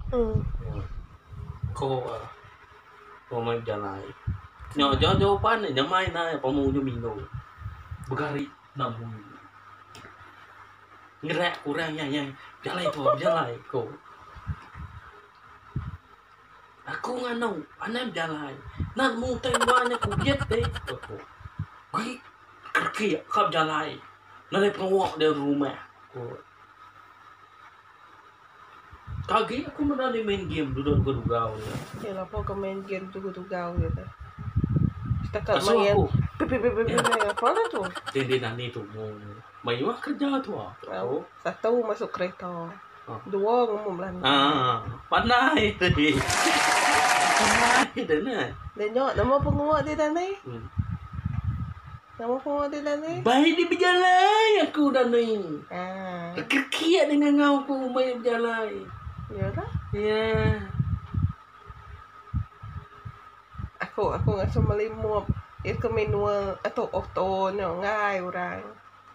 Ừ. Ko pemain jalai. Nyo jauh pan nyamai na pamu mino. Begari namun ngerak kurang yang jalai ko. Aku nganong anan jalai. Nan mu tengwanya ku yet deh. Ko. Gai kerki kap jalai. Nalai pengwak di rumah. Ko. Kagi aku menani main game duduk gerugau ya. Ya lah pokok main game tugau gitu. Setakat Asu main aku. apa lah tuh? Tindi nani tu mu. Mai wah kerja tu aku. Satu masuk kereta. Dua ngomong Ah, panai tadi. Panai dah nak. Dan nyok nama penguat dia dah ni. Nama penguat dia dah ni. Baik dia berjalan aku dah ni. Ah. Kekiat dengan ngau aku baik berjalan. Ya lah. Ya. Aku rasa melimuap. Itu manual atau auto ni ngai orang.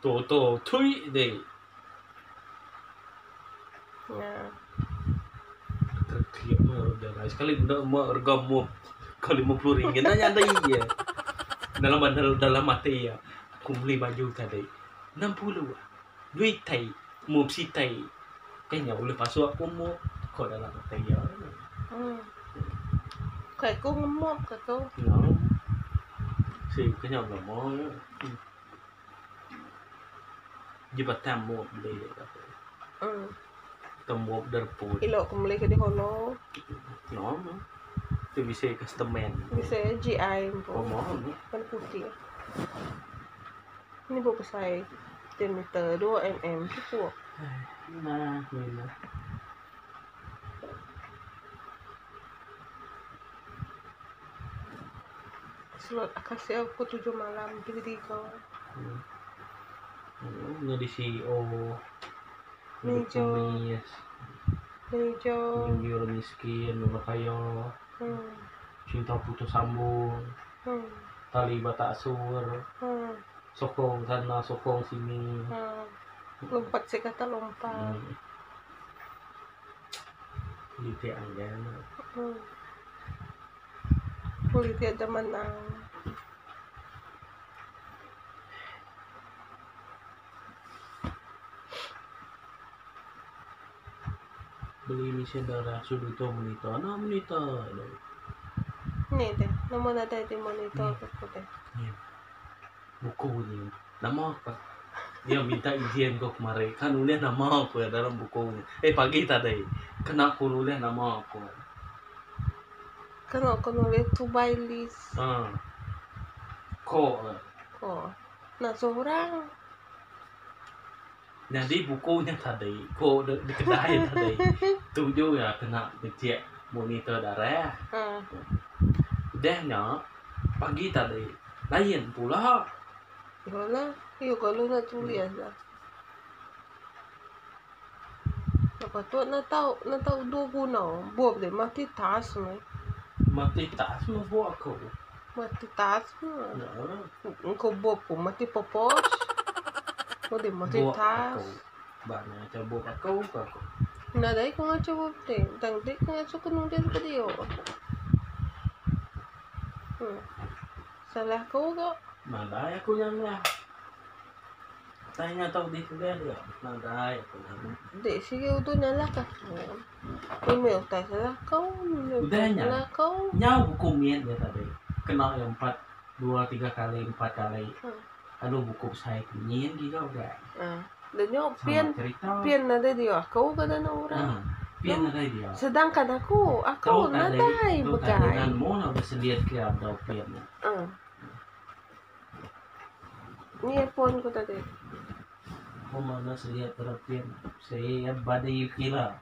Tu tui deh. Ya. Kekiat berjalan. Sekali benda mak regam kali RM50 nanya ada iya. Dalam mati ya. Aku beli baju tadi 60 duit Thai mua si Thai cái nhậu lên pasok aku mau kau dalam mati ya. Kayak aku ngemok ke tu. No. Si cái nhậu là mó. Jibatan mau beli deh. Temu derput. Ilo aku beli ke di Holo. No. Tu bisa customer. Bisa GI po. Oh, mohon. Kan putih. Ini buku saya 10 meter 2 mm cukup. Nah. Slot kasih aku 7 malam di kau. Jadi CEO. Nijo. Orang miskin, orang kaya. Cinta putus sambung. Tali bata asur. Sokong sana, sokong sini. Lompat saya kata lompat. Politik aja. Politik ada menang. Beli mesin darah sudah tu monitor. Nah monitor. Ni deh, nama ada di monitor aku deh. Buku ni. Nama apa? Dia minta izin kau kemarin. Kan nulis nama aku ya dalam buku. Pagi tadi. Kena aku nulis nama aku. Kan aku nulis to buy list. Kok. Nah seorang. Jadi bukunya tadi. Kok di kedai tadi. Tujuh ya kena dicek monitor darah. Udahnya pagi tadi. Lain pula. Yalah, iyo kalau nak tulis lah. Lepas tu nak tahu dua guna. Buat deh mati tas ni. Mati tas mau buat aku. Mati tas ni. Engkau buat pun mati popos. Buat deh mati tas. Banyak coba aku. Nah dari kau ngaco buat deh. Tang deh kau ngaco nulis ke dia. Salah kau kok. Mandai aku yang lah. Tanya tahu di kuliah dia. Mandai aku yang. Dek sige udah nyala kah? Email tak salah kau. Udah nyala kau. Nyau buku mian dia tadi. Kena yang 2-3 kali 4 kali. Aduh buku saya kunyian juga udah. Dan nyau pian ada dia. Kau kada na orang. Pian ada dia. Sedangkan aku nadai bekai. Dan mau nak berseliat ke ada pian. Ni phone ko tadi. Mana selihat terapian. Saya badai kila.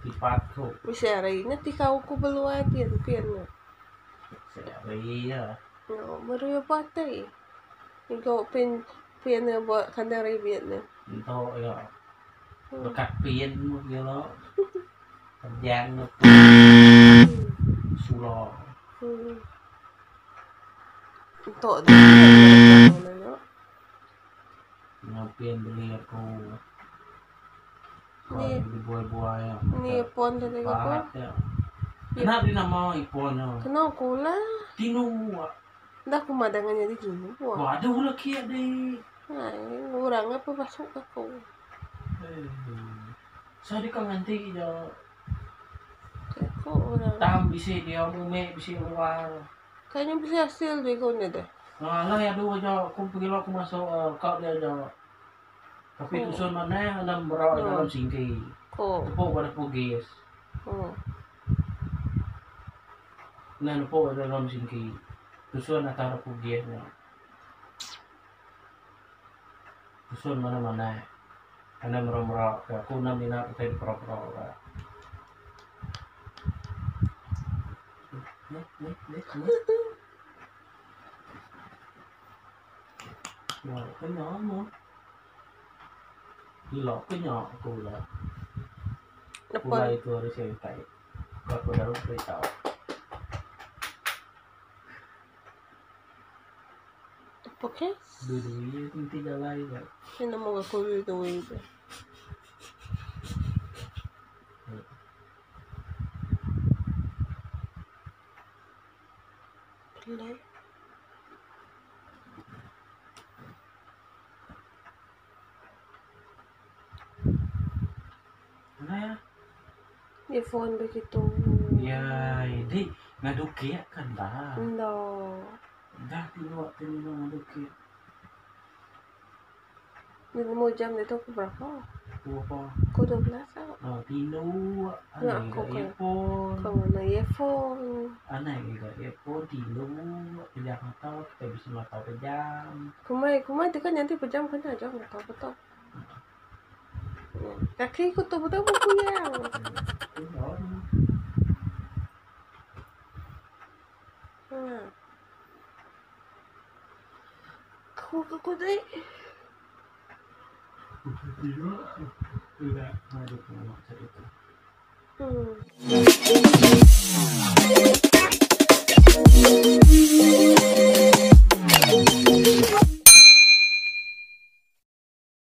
Tipat ko. Bisa rin na tikaw ko baluay pian na. Saya ya. No, baru ya patay. Ikaw pian na buat kandari pian na. Ito ya. Bekat pian mo gila. Panjang na sulo. Ito din. Ngapian beli aku Ni buah-buah ya. ni pon tadi Bahat apa? ya. Kenapa dinamai ipon ya? Kenal kula. Tinu. Dah kumadangannya di sini buah. Waduh laki ada. Nah, orang apa masuk aku? Saya kan nanti ya. Kok orang? Tam bisa dia mume bisa luar. Kayaknya bisa hasil deh kau ni deh. Nah lah ya dua aja. Aku pergi aku masuk kau dia aja. Tapi tusun mana yang ada berawal dalam singki. Kok? Tepuk pada pugis. Nah tepuk pada dalam singki. Tusun antara pugisnya. Tusun mana-mana. Anda merah-merah. Aku nak minat kita di perah-perah. Wow, cái nhỏ mà. Đi lọt cái nhỏ cô là. Cô Apa? bay tôi đi xem tại. Và cô đã lúc đi tàu. Apa ke? Dulu tidak lain ya. Ini mau aku itu itu. Pelai. Mana? Di phone begitu. Ya, ini ngadu kia kan dah. No. Dah tino ngadu kia. Ini mau jam itu aku berapa? Apa? Aku 12 ah. Tino Ya, aneh aku ga kan. earphone. Kau mana earphone? Aneh ga earphone tino pindah mata kita bisa mata pejam. Kumai itu kan nanti pejam kan aja nggak tahu betul. Kaki ku tuh betul buku yang. Aku deh. Tidak, ada